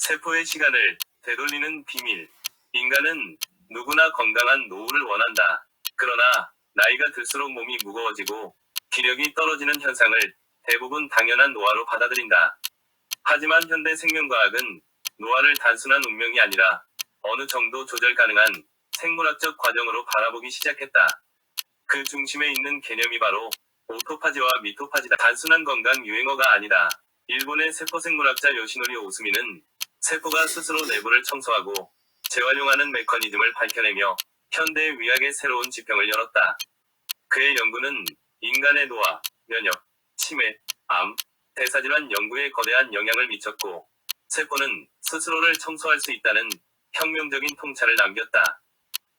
세포의 시간을 되돌리는 비밀. 인간은 누구나 건강한 노후를 원한다. 그러나 나이가 들수록 몸이 무거워지고 기력이 떨어지는 현상을 대부분 당연한 노화로 받아들인다. 하지만 현대 생명과학은 노화를 단순한 운명이 아니라 어느 정도 조절 가능한 생물학적 과정으로 바라보기 시작했다. 그 중심에 있는 개념이 바로 오토파지와 미토파지다. 단순한 건강 유행어가 아니다. 일본의 세포생물학자 요시노리 오스미는 세포가 스스로 내부를 청소하고 재활용하는 메커니즘을 밝혀내며 현대 의학의 새로운 지평을 열었다. 그의 연구는 인간의 노화, 면역, 치매, 암, 대사질환 연구에 거대한 영향을 미쳤고, 세포는 스스로를 청소할 수 있다는 혁명적인 통찰을 남겼다.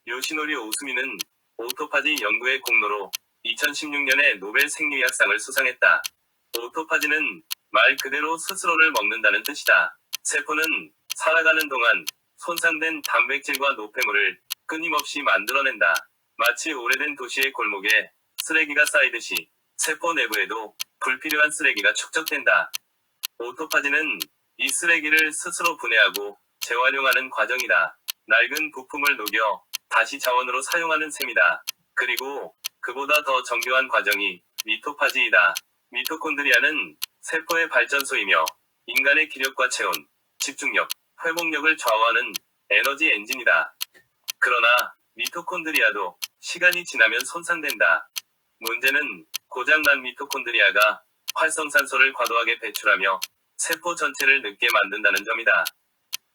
요시노리 오스미는 오토파지 연구의 공로로 2016년에 노벨 생리학상을 수상했다. 오토파지는 말 그대로 스스로를 먹는다는 뜻이다. 세포는 살아가는 동안 손상된 단백질과 노폐물을 끊임없이 만들어낸다. 마치 오래된 도시의 골목에 쓰레기가 쌓이듯이 세포 내부에도 불필요한 쓰레기가 축적된다. 오토파지는 이 쓰레기를 스스로 분해하고 재활용하는 과정이다. 낡은 부품을 녹여 다시 자원으로 사용하는 셈이다. 그리고 그보다 더 정교한 과정이 미토파지이다. 미토콘드리아는 세포의 발전소이며 인간의 기력과 체온, 집중력, 회복력을 좌우하는 에너지 엔진이다. 그러나 미토콘드리아도 시간이 지나면 손상된다. 문제는 고장난 미토콘드리아가 활성산소를 과도하게 배출하며 세포 전체를 늙게 만든다는 점이다.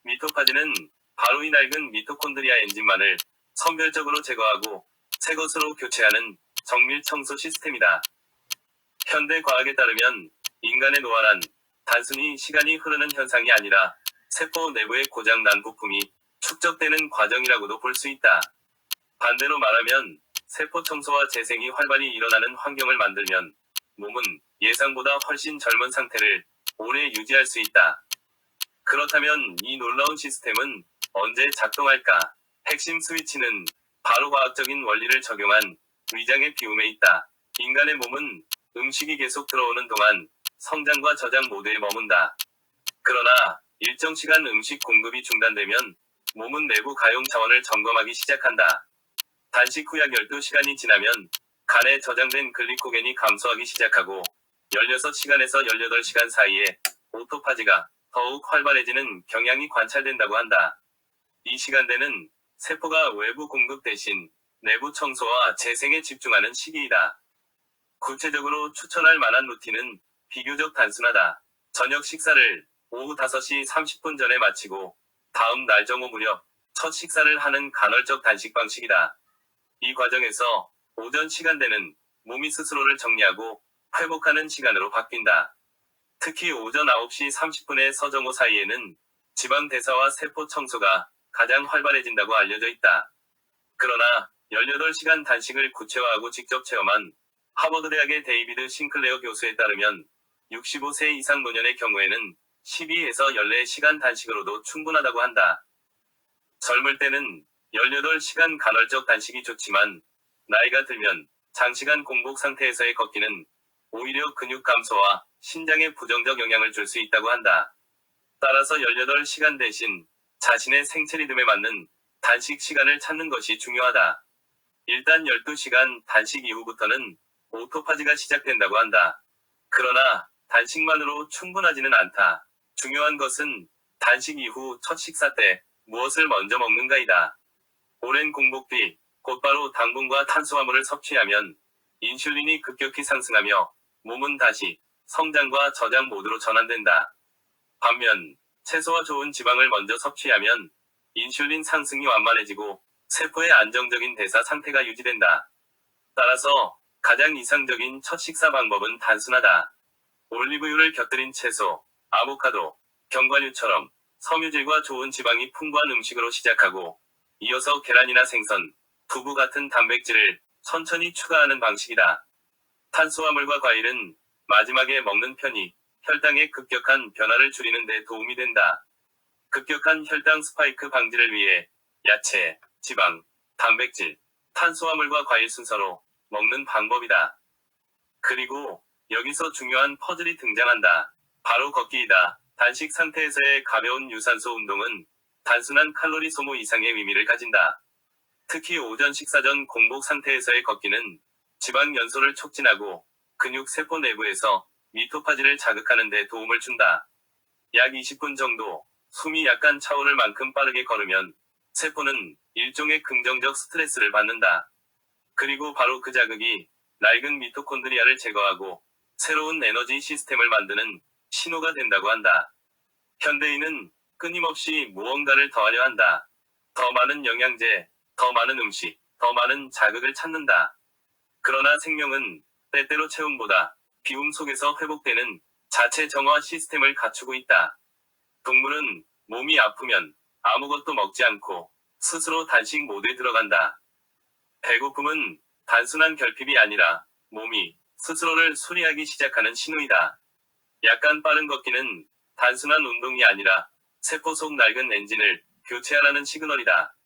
미토파지는 바로 이 낡은 미토콘드리아 엔진만을 선별적으로 제거하고 새 것으로 교체하는 정밀 청소 시스템이다. 현대 과학에 따르면 인간의 노화란 단순히 시간이 흐르는 현상이 아니라 세포 내부의 고장난 부품이 축적되는 과정이라고도 볼 수 있다. 반대로 말하면 세포 청소와 재생이 활발히 일어나는 환경을 만들면 몸은 예상보다 훨씬 젊은 상태를 오래 유지할 수 있다. 그렇다면 이 놀라운 시스템은 언제 작동할까? 핵심 스위치는 바로 과학적인 원리를 적용한 위장의 비움에 있다. 인간의 몸은 음식이 계속 들어오는 동안 성장과 저장 모드에 머문다. 그러나 일정 시간 음식 공급이 중단되면 몸은 내부 가용 자원을 점검하기 시작한다. 단식 후 약 12시간이 지나면 간에 저장된 글리코겐이 감소하기 시작하고 16시간에서 18시간 사이에 오토파지가 더욱 활발해지는 경향이 관찰된다고 한다. 이 시간대는 세포가 외부 공급 대신 내부 청소와 재생에 집중하는 시기이다. 구체적으로 추천할 만한 루틴은 비교적 단순하다. 저녁 식사를 오후 5시 30분 전에 마치고 다음 날 정오 무렵 첫 식사를 하는 간헐적 단식 방식이다. 이 과정에서 오전 시간대는 몸이 스스로를 정리하고 회복하는 시간으로 바뀐다. 특히 오전 9시 30분에 서정오 사이에는 지방 대사와 세포 청소가 가장 활발해진다고 알려져 있다. 그러나 18시간 단식을 구체화하고 직접 체험한 하버드 대학의 데이비드 싱클레어 교수에 따르면 65세 이상 노년의 경우에는 12에서 14시간 단식으로도 충분하다고 한다. 젊을 때는 18시간 간헐적 단식이 좋지만 나이가 들면 장시간 공복 상태에서의 걷기는 오히려 근육 감소와 신장에 부정적 영향을 줄 수 있다고 한다. 따라서 18시간 대신 자신의 생체 리듬에 맞는 단식 시간을 찾는 것이 중요하다. 일단 12시간 단식 이후부터는 오토파지가 시작된다고 한다. 그러나 단식만으로 충분하지는 않다. 중요한 것은 단식 이후 첫 식사 때 무엇을 먼저 먹는가이다. 오랜 공복 뒤 곧바로 당분과 탄수화물을 섭취하면 인슐린이 급격히 상승하며 몸은 다시 성장과 저장 모드로 전환된다. 반면 채소와 좋은 지방을 먼저 섭취하면 인슐린 상승이 완만해지고 세포의 안정적인 대사 상태가 유지된다. 따라서 가장 이상적인 첫 식사 방법은 단순하다. 올리브유를 곁들인 채소, 아보카도, 견과류처럼 섬유질과 좋은 지방이 풍부한 음식으로 시작하고 이어서 계란이나 생선, 두부 같은 단백질을 천천히 추가하는 방식이다. 탄수화물과 과일은 마지막에 먹는 편이 혈당의 급격한 변화를 줄이는 데 도움이 된다. 급격한 혈당 스파이크 방지를 위해 야채, 지방, 단백질, 탄수화물과 과일 순서로 먹는 방법이다. 그리고 여기서 중요한 퍼즐이 등장한다. 바로 걷기이다. 단식 상태에서의 가벼운 유산소 운동은 단순한 칼로리 소모 이상의 의미를 가진다. 특히 오전 식사 전 공복 상태에서의 걷기는 지방 연소를 촉진하고 근육 세포 내부에서 미토파지를 자극하는 데 도움을 준다. 약 20분 정도 숨이 약간 차오를 만큼 빠르게 걸으면 세포는 일종의 긍정적 스트레스를 받는다. 그리고 바로 그 자극이 낡은 미토콘드리아를 제거하고 새로운 에너지 시스템을 만드는 신호가 된다고 한다. 현대인은 끊임없이 무언가를 더하려 한다. 더 많은 영양제, 더 많은 음식, 더 많은 자극을 찾는다. 그러나 생명은 때때로 체온보다 비움 속에서 회복되는 자체 정화 시스템을 갖추고 있다. 동물은 몸이 아프면 아무것도 먹지 않고 스스로 단식 모드에 들어간다. 배고픔은 단순한 결핍이 아니라 몸이 스스로를 수리하기 시작하는 신호이다. 약간 빠른 걷기는 단순한 운동이 아니라 세포 속 낡은 엔진을 교체하라는 시그널이다.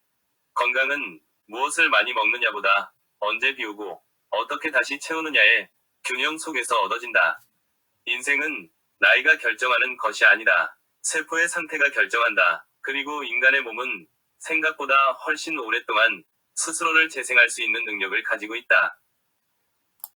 건강은 무엇을 많이 먹느냐보다 언제 비우고 어떻게 다시 채우느냐의 균형 속에서 얻어진다. 인생은 나이가 결정하는 것이 아니다. 세포의 상태가 결정한다. 그리고 인간의 몸은 생각보다 훨씬 오랫동안 스스로를 재생할 수 있는 능력을 가지고 있다.